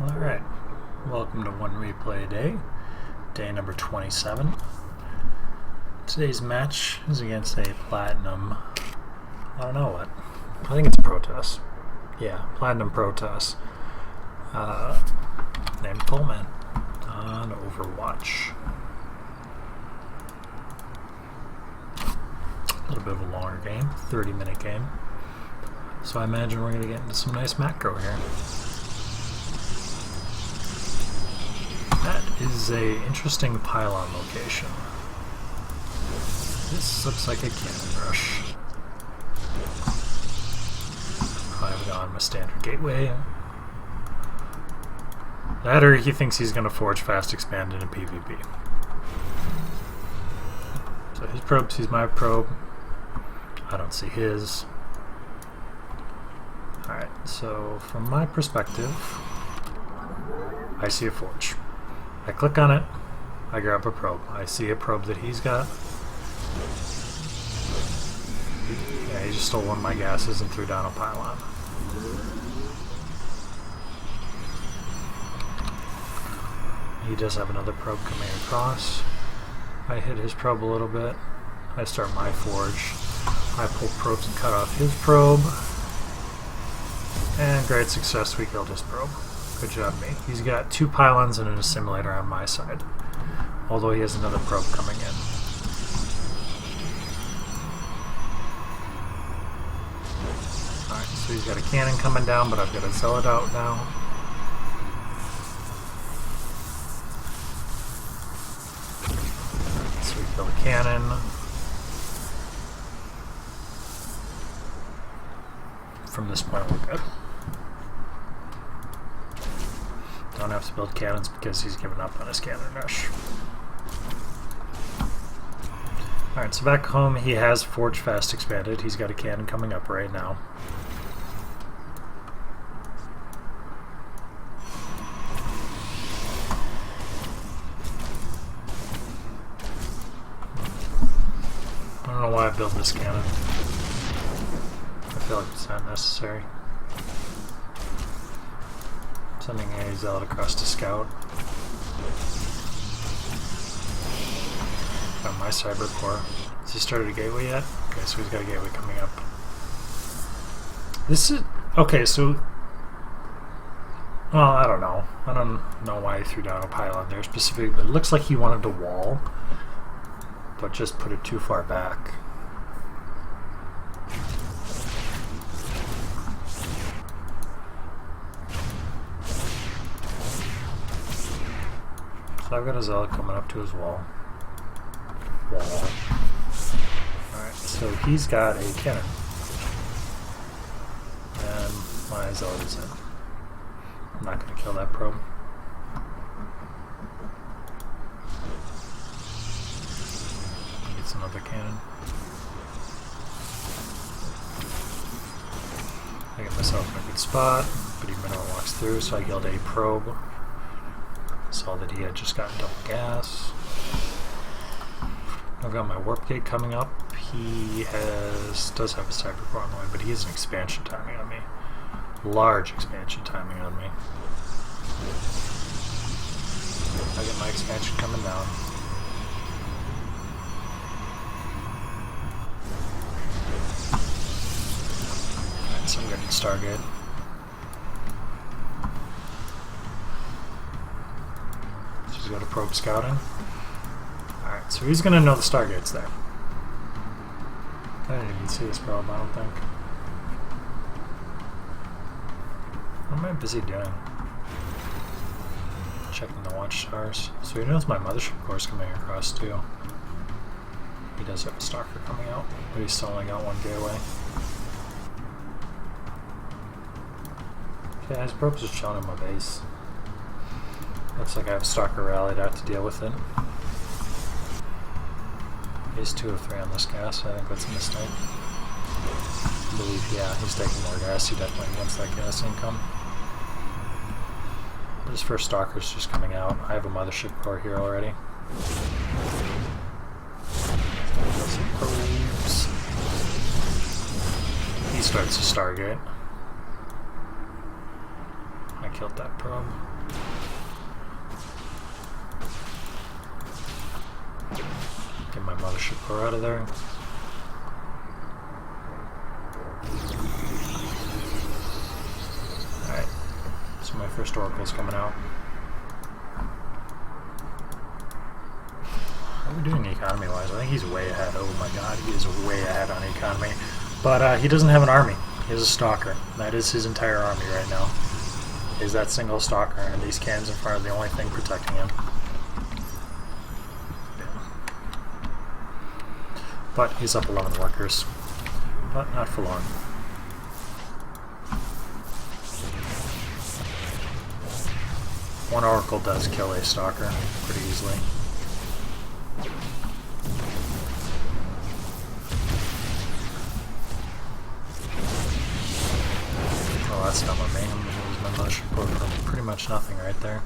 Alright, welcome to One Replay a Day, day number 27. Today's match is against a Platinum, I don't know what, I think it's Protoss. Yeah, Platinum Protoss, named Pullman on Overwatch. A little bit of a longer game, 30-minute game, so I imagine we're going to get into some nice macro here. That is a interesting pylon location. This looks like a cannon rush. I've gone my standard gateway. That or he thinks he's going to forge fast expand into PvP. So his probe sees my probe. I don't see his. Alright, so from my perspective, I see a forge. I click on it, I grab a probe. I see a probe that he's got. Yeah, he just stole one of my gases and threw down a pylon. He does have another probe coming across. I hit his probe a little bit. I start my forge. I pull probes and cut off his probe. And great success, we killed his probe. Good job, me. He's got 2 pylons and an assimilator on my side, although he has another probe coming in. Alright, so he's got a cannon coming down, but I've got a zealot out now. So we kill the cannon. From this point, we're good. Don't have to build cannons because he's given up on his cannon rush. Alright, so back home he has Forge Fast expanded. He's got a cannon coming up right now. I don't know why I built this cannon. I feel like it's not necessary. Sending a zealot across to scout. Got my cyber core. Has he started a gateway yet? Okay, so he's got a gateway coming up. This is okay. So, well, I don't know. I don't know why he threw down a pylon there specifically. It looks like he wanted to wall, but just put it too far back. So I've got a zealot coming up to his wall. Alright, so he's got a cannon. And my zealot is in. I'm not going to kill that probe. He gets another cannon. I get myself in a good spot, but he mineral walks through, so I killed a probe. Saw that he had just gotten double gas. I've got my warp gate coming up. He does have a cyber core on the way, but he has an expansion timing on me. Large expansion timing on me. I get my expansion coming down. Alright, so I'm getting Stargate. He's got a probe scouting. Alright, so he's gonna know the Stargate's there. I didn't even see this probe, I don't think. What am I busy doing? Checking the watchtowers. So he knows my mothership core's coming across too. He does have a stalker coming out, but he's still only got 1 gateway. Okay, his probe's just showing him my base. Looks like I have Stalker rallied out to deal with it. He's 2 of 3 on this gas, I think that's a mistake. I believe, yeah, he's taking more gas, he definitely wants that gas income. But his first Stalker's just coming out. I have a mothership core here already. Some probes. He starts a Stargate. killed that probe. Get my mothership core out of there. Alright, so my first oracle's coming out. How are we doing economy-wise? I think he's way ahead. Oh my god, he is way ahead on economy. But he doesn't have an army. He has a stalker. That is his entire army right now. Is that single stalker, and these cannons in front are the only thing protecting him. But he's up 11 workers. But not for long. One oracle does kill a stalker pretty easily. Oh, that's not what made him lose my mothership core for pretty much nothing right there.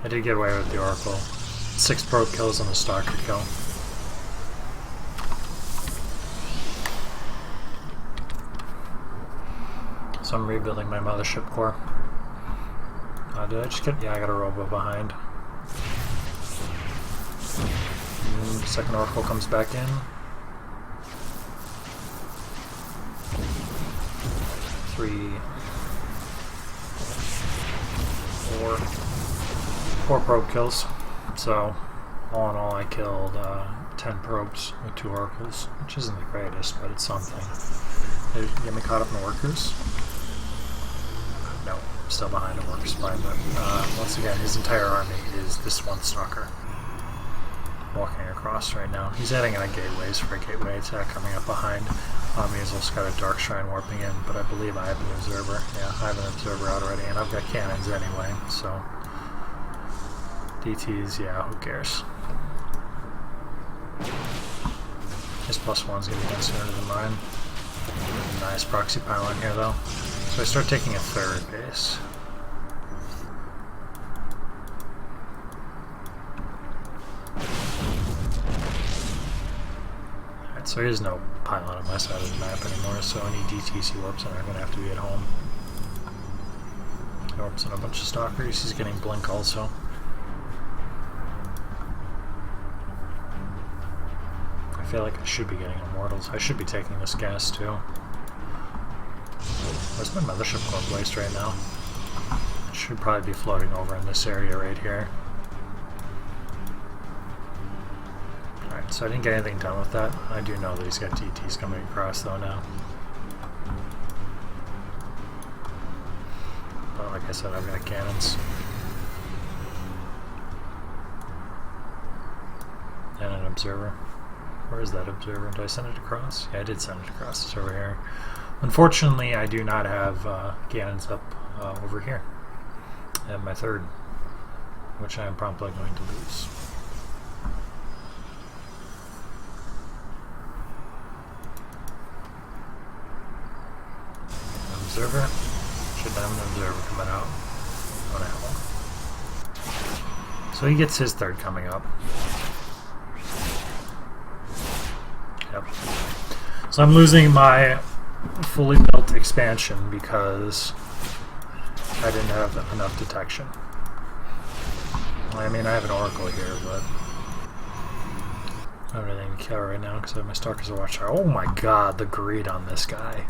I did get away with the oracle. 6 probe kills and a stalker kill. So I'm rebuilding my mothership core. Did I just get... Yeah, I got a robo behind. Second oracle comes back in. 3, 4. 4 probe kills. So, all in all, I killed 10 probes with 2 oracles, which isn't the greatest, but it's something. Did you get me caught up in the workers? No, still behind a workers fine, but once again, his entire army is this one stalker walking across right now. He's adding in gateways for a gateway attack coming up behind. He's also got a Dark Shrine warping in, but I believe I have an observer. Yeah, I have an observer out already, and I've got cannons anyway, so... DTs, yeah, who cares? His +1's gonna be done sooner than mine. Nice proxy pylon here, though. So I start taking a third base. Alright, so here's no pylon on my side of the map anymore, so any DTs he warps in are going to have to be at home. He warps in a bunch of stalkers, he's getting blink also. I feel like I should be getting immortals. I should be taking this gas too. Where's my mothership core placed right now? It should probably be floating over in this area right here. Alright, so I didn't get anything done with that. I do know that he's got DTs coming across though now. But like I said, I've got cannons. And an observer. Where is that observer? Did I send it across? Yeah, I did send it across. It's over here. Unfortunately, I do not have cannons up over here. I have my third, which I am promptly going to lose. Observer. Should have an observer coming out. Oh, no. So he gets his third coming up. Yep. So I'm losing my fully built expansion because I didn't have enough detection. I mean, I have an oracle here, but I don't really care right now because I have my stalkers to watch. Oh my god, the greed on this guy.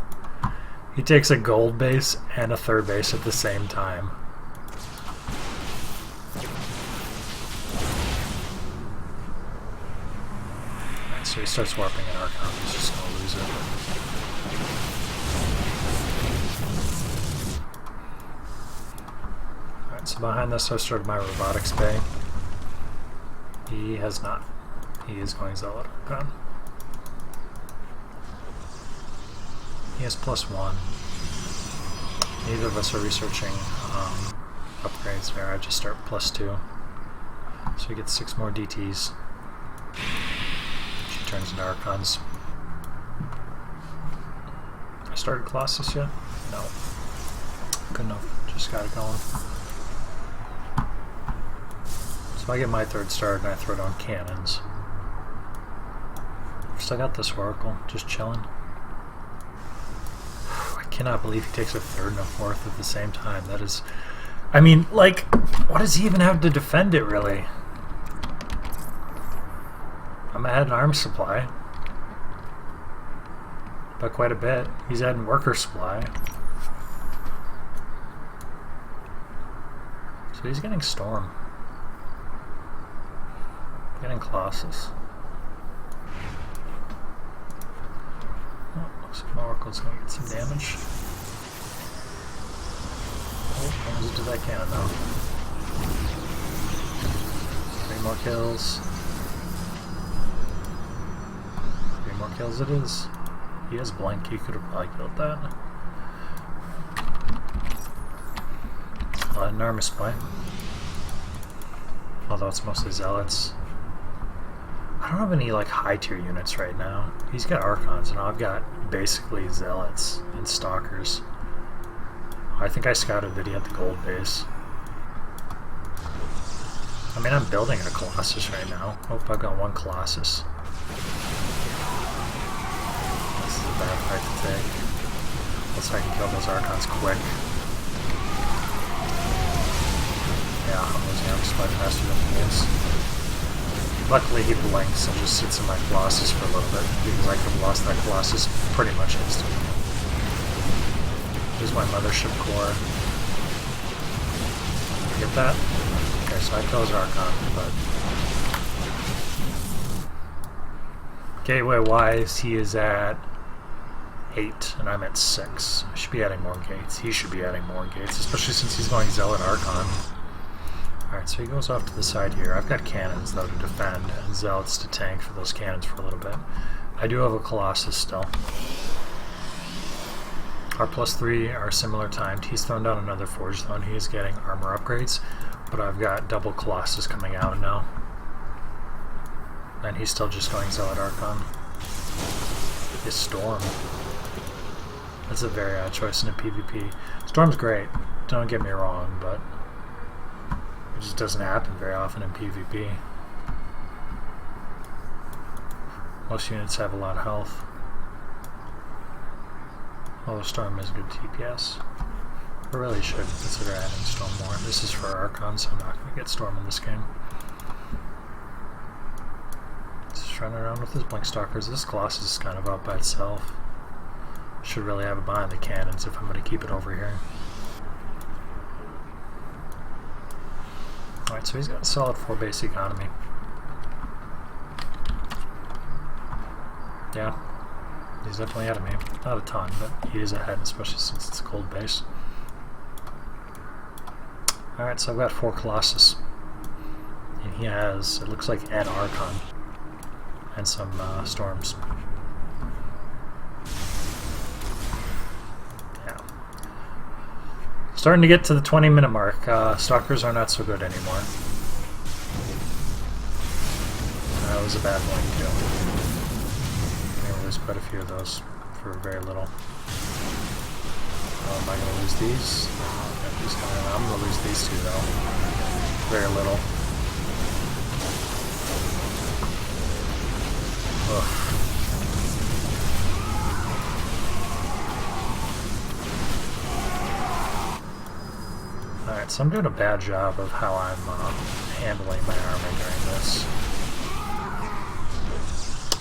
He takes a gold base and a third base at the same time. Right, so he starts warping in Archon. He's just going to lose it. Alright, so behind this I started my robotics bay. He has not. He is going Zealot Archon. He has +1. Neither of us are researching upgrades there. I just start +2. So he gets 6 more DTs. She turns into Archons. I started Colossus yet? No. Good enough. Just got it going. So I get my third start and I throw down cannons. First I got this Oracle, just chilling. I cannot believe he takes a third and a fourth at the same time. That is... I mean, like, what does he even have to defend it, really? I'm adding arms supply. By quite a bit. He's adding worker supply. So he's getting Storm. Getting Colossus. Oh, looks like my Oracle's gonna get some damage. Oh, brings it to that cannon now. 3 more kills. 3 more kills it is. He has Blink, he could have probably killed that. An enormous play. Although it's mostly Zealots. I don't have any like high tier units right now. He's got Archons and I've got basically Zealots and Stalkers. I think I scouted that he had the gold base. I mean, I'm building a Colossus right now. Hope I've got 1 Colossus. This is a bad fight to take. Looks like I can kill those Archons quick. Yeah, I'm losing arms quite faster than he is. Luckily he blinks and just sits in my Colossus for a little bit, because I could have lost that Colossus pretty much instantly. Here's my Mothership Core. Get that? Okay, so I kill his Archon, but... Gateway-wise, he is at 8, and I'm at 6. I should be adding more gates. He should be adding more gates, especially since he's going Zealot Archon. Alright, so he goes off to the side here. I've got cannons, though, to defend, and Zealots to tank for those cannons for a little bit. I do have a Colossus still. Our +3 are similar timed. He's thrown down another Forge Zone. He is getting armor upgrades, but I've got double Colossus coming out now. And he's still just going Zealot Archon. His Storm. That's a very odd choice in a PvP. Storm's great, don't get me wrong, but it just doesn't happen very often in PvP. Most units have a lot of health. Although Storm is good TPS. I really should consider adding Storm more. This is for Archon, so I'm not going to get Storm in this game. Just running around with his Blink Stalkers. This Colossus is kind of out by itself. Should really have it behind the cannons if I'm going to keep it over here. Alright, so he's got a solid 4 base economy. Yeah, he's definitely ahead of me. Not a ton, but he is ahead, especially since it's a gold base. Alright, so I've got 4 Colossus. And he has, it looks like, an Archon. And some Storms. Yeah. Starting to get to the 20-minute mark. Stalkers are not so good anymore. That was a bad one, too. We'll lose quite a few of those for very little. Am I going to lose these? I'm going to lose these two, though. Very little. Ugh. Alright, so I'm doing a bad job of how I'm handling my army during this.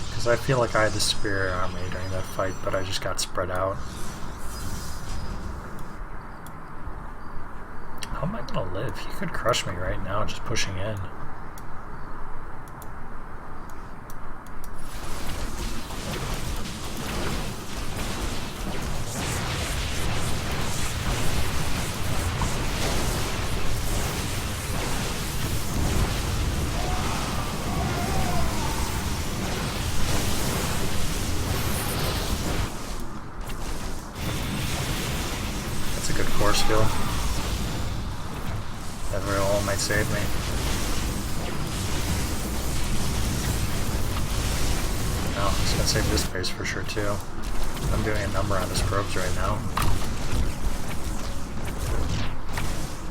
Because I feel like I had the superior army during that fight, but I just got spread out. How am I gonna live? He could crush me right now just pushing in. That's a good core skill. That very all might save me. No, it's gonna save this base for sure too. I'm doing a number on his probes right now.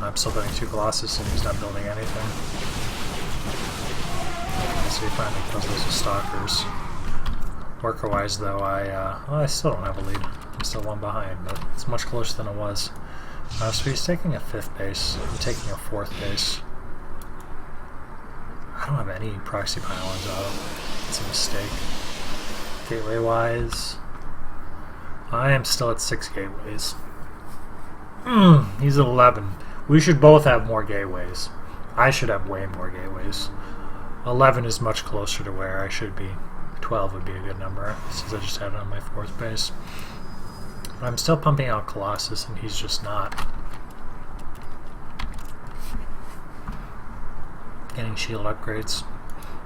I'm still building 2 Colossus and he's not building anything. So he finally kills those with Stalkers. Worker-wise though, I still don't have a lead. I'm still one behind, but it's much closer than it was. So he's taking a 5th base. I'm taking a 4th base. I don't have any proxy pylons out. It's a mistake. Gateway-wise, I am still at 6 gateways. He's at 11. We should both have more gateways. I should have way more gateways. 11 is much closer to where I should be. 12 would be a good number, since I just had it on my 4th base. But I'm still pumping out Colossus, and he's just not. Getting shield upgrades.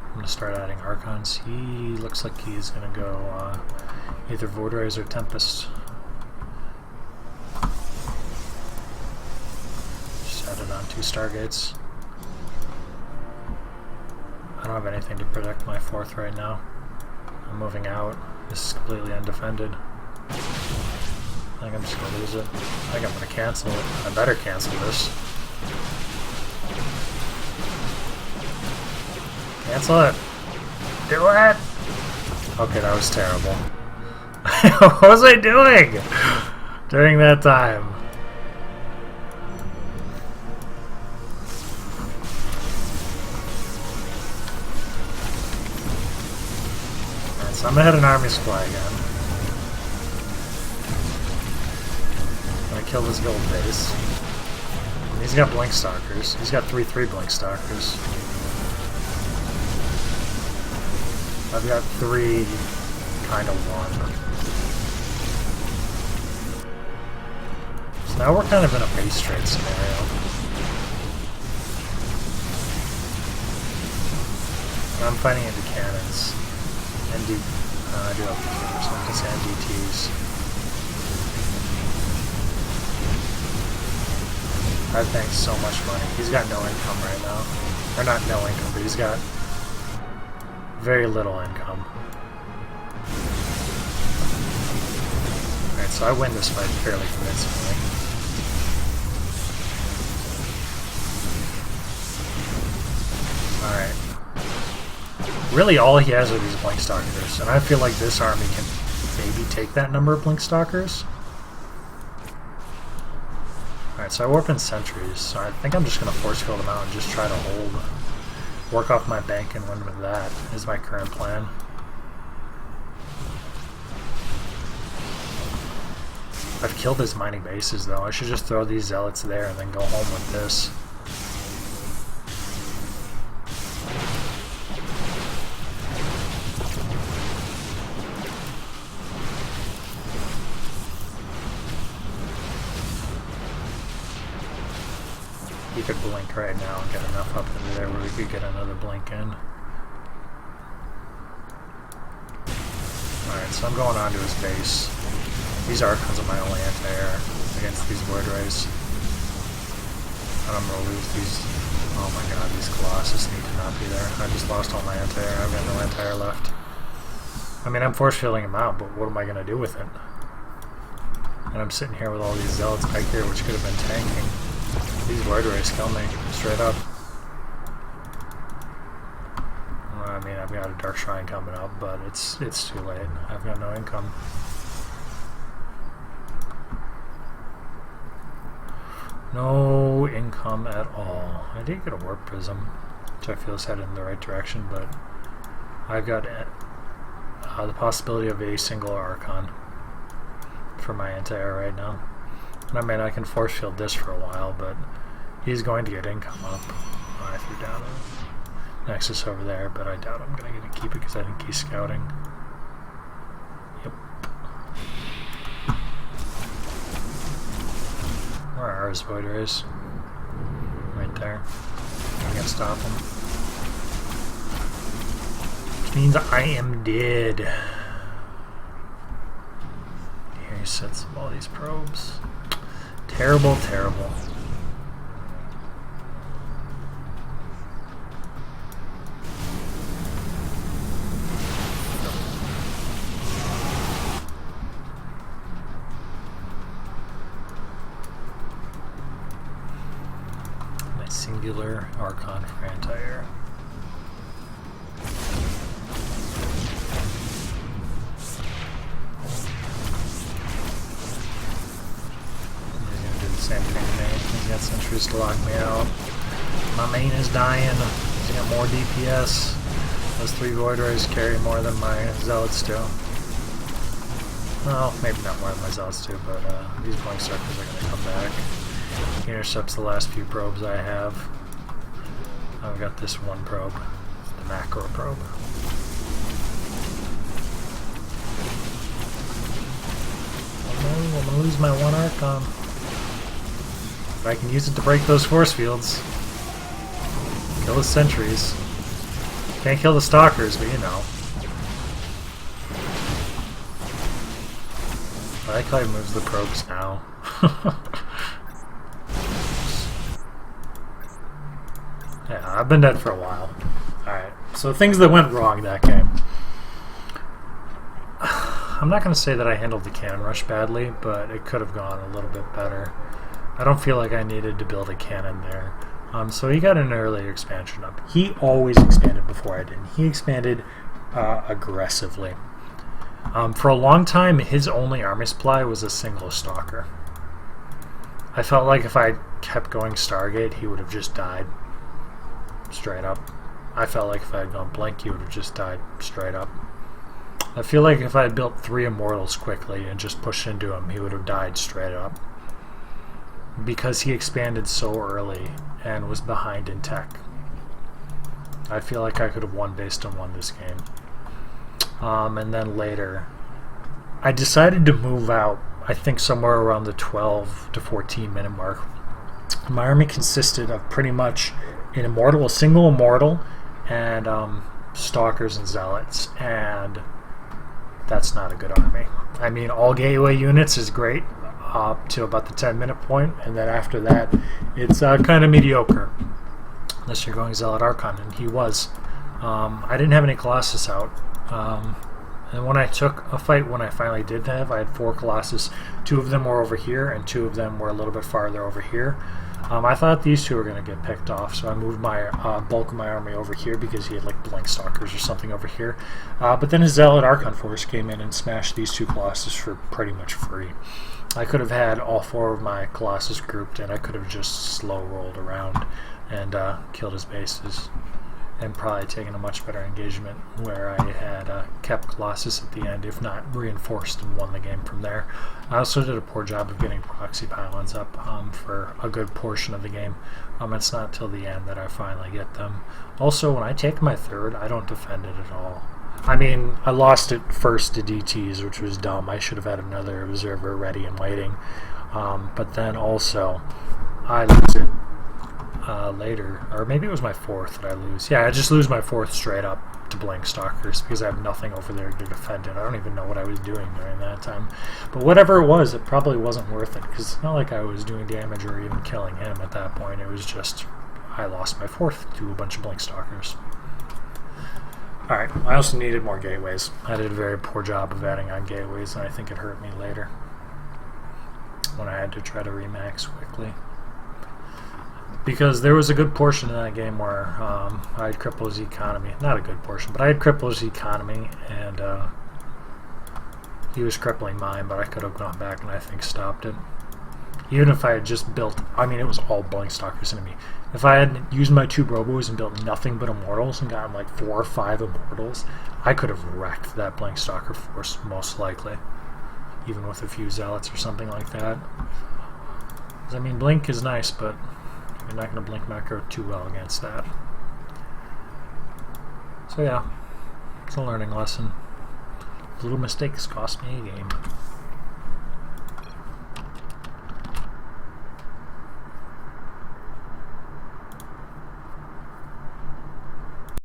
I'm going to start adding Archons. He looks like he's going to go either Vordraise or Tempest. Just added on 2 Stargates. I don't have anything to protect my 4th right now. I'm moving out. This is completely undefended. I think I'm just going to lose it. I think I'm going to cancel it. I better cancel this. Cancel it! Do it! Okay, that was terrible. What was I doing during that time? Alright, so I'm gonna hit an army supply again. I'm gonna kill this gold base. And he's got blink stalkers. He's got 3/3 blink stalkers. I've got 3, kind of 1. So now we're kind of in a base trade scenario. I'm fighting into cannons. ND, I do have computers, so I'm just NDTs. That thing's so much money. He's got no income right now. Or not no income, but he's got very little income. Alright, so I win this fight fairly convincingly. Alright. Really all he has are these blink stalkers, and I feel like this army can maybe take that number of blink stalkers. Alright, so I warp in sentries, so I think I'm just going to force field them out and just try to hold. Work off my bank and win with that is my current plan. I've killed his mining bases though. I should just throw these zealots there and then go home with this. He could blink right now and get enough up into there where we could get another blink in. Alright, so I'm going on to his base. These Archons are my only anti-air against these Vordraise. And I'm going to lose these. Oh my god, these Colossus need to not be there. I just lost all my anti-air. I've got no anti-air left. I mean, I'm force fielding him out, but what am I going to do with it? And I'm sitting here with all these Zealots back here, which could have been tanking. These Vordraise kill me, straight up. Well, I mean, I've got a Dark Shrine coming up, but it's too late. I've got no income. No income at all. I did get a Warp Prism, which I feel is headed in the right direction, but I've got the possibility of a single Archon for my anti-air right now. And I mean, I can force field this for a while, but he's going to get income up. Oh, I threw down a Nexus over there, but I doubt I'm going to get to keep it because I think he's scouting. Yep. Where are his Vordraise? Right there. I can't stop him. Which means I am dead. Here he sets up all these probes. Terrible, terrible. My singular Archon for anti-air. attacking me. He's got sentries to lock me out. My main is dying. He's got more DPS. Those 3 Void Rays carry more than my Zealots do. Well, maybe not more than my Zealots do, but these Blink Stalkers are going to come back. He intercepts the last few probes I have. I've got this one probe, the macro probe. I'm going to lose my one Archon. But I can use it to break those force fields. Kill the sentries. Can't kill the stalkers, but you know. I like how he moves the probes now. Yeah, I've been dead for a while. Alright, so things that went wrong that game. I'm not going to say that I handled the cannon rush badly, but it could have gone a little bit better. I don't feel like I needed to build a cannon there. So he got an earlier expansion up. He always expanded before I did. He expanded aggressively. For a long time, his only army supply was a single stalker. I felt like if I kept going Stargate, he would have just died. Straight up. I felt like if I had gone Blink, he would have just died straight up. I feel like if I had built 3 Immortals quickly and just pushed into him, he would have died straight up. Because he expanded so early and was behind in tech. I feel like I could have won based on this game. And then later, I decided to move out, I think somewhere around the 12 to 14 minute mark. My army consisted of pretty much an Immortal, a single Immortal, and Stalkers and Zealots, and that's not a good army. I mean, all gateway units is great up to about the 10-minute point, and then after that, it's kind of mediocre. Unless you're going Zealot Archon, and he was. I didn't have any Colossus out. And when I took a fight, when I finally did have, I had 4 Colossus. 2 of them were over here, and 2 of them were a little bit farther over here. I thought these 2 were going to get picked off, so I moved my bulk of my army over here because he had like Blink Stalkers or something over here. But then his Zealot Archon force came in and smashed these 2 Colossus for pretty much free. I could have had all 4 of my Colossus grouped, and I could have just slow rolled around and killed his bases, and probably taken a much better engagement where I had kept Colossus at the end, if not reinforced, and won the game from there. I also did a poor job of getting proxy pylons up for a good portion of the game. It's not till the end that I finally get them. Also, when I take my 3rd, I don't defend it at all. I mean, I lost it first to DTs, which was dumb. I should have had another observer ready and waiting. But then also, I lose it later, or maybe it was my 4th that I lose. Yeah, I just lose my 4th straight up to Blink Stalkers because I have nothing over there to defend it. I don't even know what I was doing during that time. But whatever it was, it probably wasn't worth it because it's not like I was doing damage or even killing him at that point. It was just I lost my 4th to a bunch of Blink Stalkers. Alright, I also needed more gateways. I did a very poor job of adding on gateways, and I think it hurt me later when I had to try to remax quickly. Because there was a good portion in that game where I had crippled his economy. Not a good portion, but I had crippled his economy, and he was crippling mine, but I could have gone back and I think stopped it. Even if I had just built, I mean, it was all Blink Stalkers into me. If I had used my 2 Robos and built nothing but Immortals and gotten like 4 or 5 Immortals, I could have wrecked that Blink Stalker force, most likely. Even with a few Zealots or something like that. I mean, Blink is nice, but you're not going to Blink macro too well against that. So yeah, it's a learning lesson. Little mistakes cost me a game.